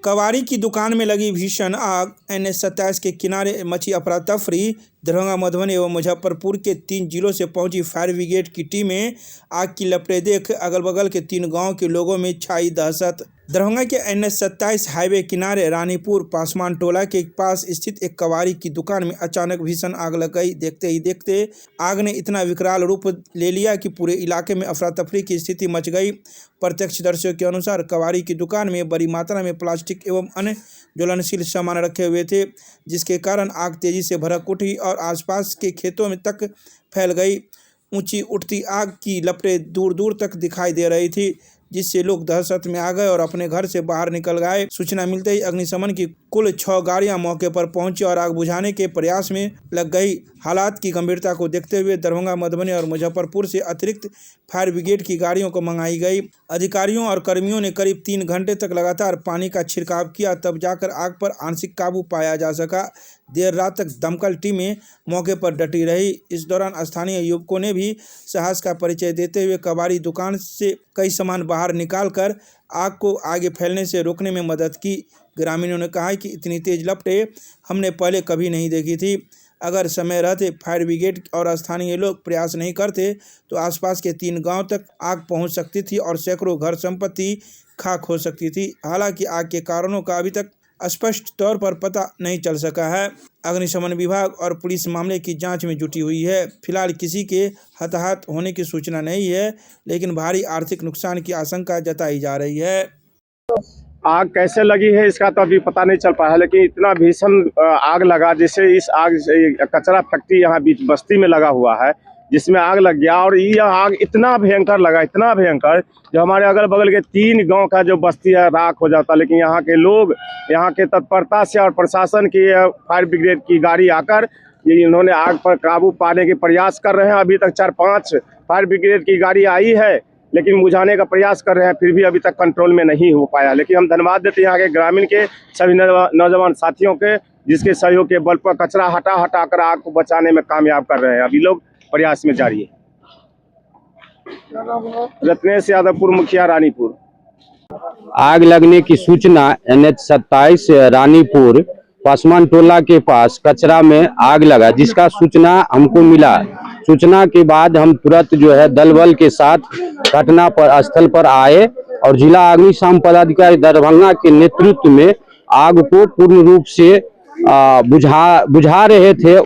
कबाड़ी की दुकान में लगी भीषण आग। NH-27 के किनारे मची अफरा तफरी। दरभंगा, मधुबनी एवं मुजफ्फरपुर के 3 जिलों से पहुंची फायर ब्रिगेड की टीमें आग की लपटें देख अगल बगल के 3 गांवों के लोगों में छाई दहशत। दरभंगा के NH-27 हाईवे किनारे रानीपुर पासवान टोला के पास स्थित एक कबाड़ी की दुकान में अचानक भीषण आग लग गई। देखते ही देखते आग ने इतना विकराल रूप ले लिया कि पूरे इलाके में अफरा तफरी की स्थिति मच गई। प्रत्यक्षदर्शियों के अनुसार कबाड़ी की दुकान में बड़ी मात्रा में प्लास्टिक एवं अन्य ज्वलनशील सामान रखे हुए थे, जिसके कारण आग तेजी से भड़क उठी और आसपास के खेतों में तक फैल गई। ऊंची उठती आग की लपटें दूर दूर तक दिखाई दे रही थी, जिससे लोग दहशत में आ गए और अपने घर से बाहर निकल गए। सूचना मिलते ही अग्निशमन की कुल 6 गाड़ियां मौके पर पहुंची और आग बुझाने के प्रयास में लग गई। हालात की गंभीरता को देखते हुए दरभंगा, मधुबनी और मुजफ्फरपुर से अतिरिक्त फायर ब्रिगेड की गाड़ियों को मंगाई गई। अधिकारियों और कर्मियों ने करीब 3 घंटे तक लगातार पानी का छिड़काव किया, तब जाकर आग पर आंशिक काबू पाया जा सका। देर रात तक दमकल टीमें मौके पर डटी रही। इस दौरान स्थानीय युवकों ने भी साहस का परिचय देते हुए कबाड़ी दुकान से कई सामान बाहर निकालकर आग को आगे फैलने से रोकने में मदद की। ग्रामीणों ने कहा कि इतनी तेज लपटें हमने पहले कभी नहीं देखी थी। अगर समय रहते फायर ब्रिगेड और स्थानीय लोग प्रयास नहीं करते तो आसपास के 3 गांव तक आग पहुंच सकती थी और सैकड़ों घर संपत्ति खाक हो सकती थी। हालांकि आग के कारणों का अभी तक स्पष्ट तौर पर पता नहीं चल सका है। अग्निशमन विभाग और पुलिस मामले की जांच में जुटी हुई है। फिलहाल किसी के हताहत होने की सूचना नहीं है, लेकिन भारी आर्थिक नुकसान की आशंका जताई जा रही है। आग कैसे लगी है इसका तो अभी पता नहीं चल पाया है, लेकिन इतना भीषण आग लगा, जिससे इस आग से कचरा फैक्ट्री यहाँ बीच बस्ती में लगा हुआ है, जिसमें आग लग गया। और यह आग इतना भयंकर लगा, इतना भयंकर, जो हमारे अगल बगल के 3 गांव का जो बस्ती है राख हो जाता। लेकिन यहाँ के लोग, यहाँ के तत्परता से और प्रशासन की फायर ब्रिगेड की गाड़ी आकर इन्होंने आग पर काबू पाने के प्रयास कर रहे हैं। अभी तक 4-5 फायर ब्रिगेड की गाड़ी आई है, लेकिन बुझाने का प्रयास कर रहे हैं, फिर भी अभी तक कंट्रोल में नहीं हो पाया। लेकिन हम धन्यवाद देते हैं यहाँ के ग्रामीण के सभी नौजवान साथियों के, जिसके सहयोग के बल पर कचरा हटा कर आग को बचाने में कामयाब कर रहे हैं। अभी लोग प्रयास में जारी है। रत्नेश यादवपुर, मुखिया, रानीपुर। आग लगने की सूचना NH-27 रानीपुर पासवान टोला के पास कचरा में आग लगा, जिसका सूचना हमको मिला। सूचना के बाद हम तुरंत जो है दल बल के साथ घटना पर स्थल पर आए और जिला अग्निशमन पदाधिकारी दरभंगा के नेतृत्व में आग को पूर्ण रूप से बुझा रहे थे।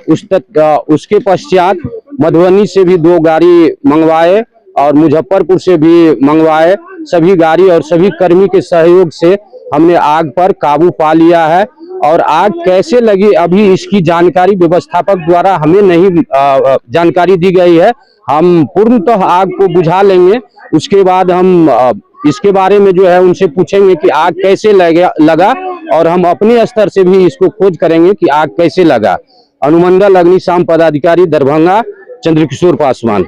उसके पश्चात मधुबनी से भी 2 गाड़ी मंगवाए और मुजफ्फरपुर से भी मंगवाए। सभी गाड़ी और सभी कर्मी के सहयोग से हमने आग पर काबू पा लिया है। और आग कैसे लगी अभी इसकी जानकारी व्यवस्थापक द्वारा हमें नहीं जानकारी दी गई है। हम पूर्णतः आग को बुझा लेंगे, उसके बाद हम इसके बारे में जो है उनसे पूछेंगे कि आग कैसे लगा और हम अपने स्तर से भी इसको खोज करेंगे कि आग कैसे लगा। अनुमंडल अग्निशमन पदाधिकारी दरभंगा चंद्रकिशोर पासवान।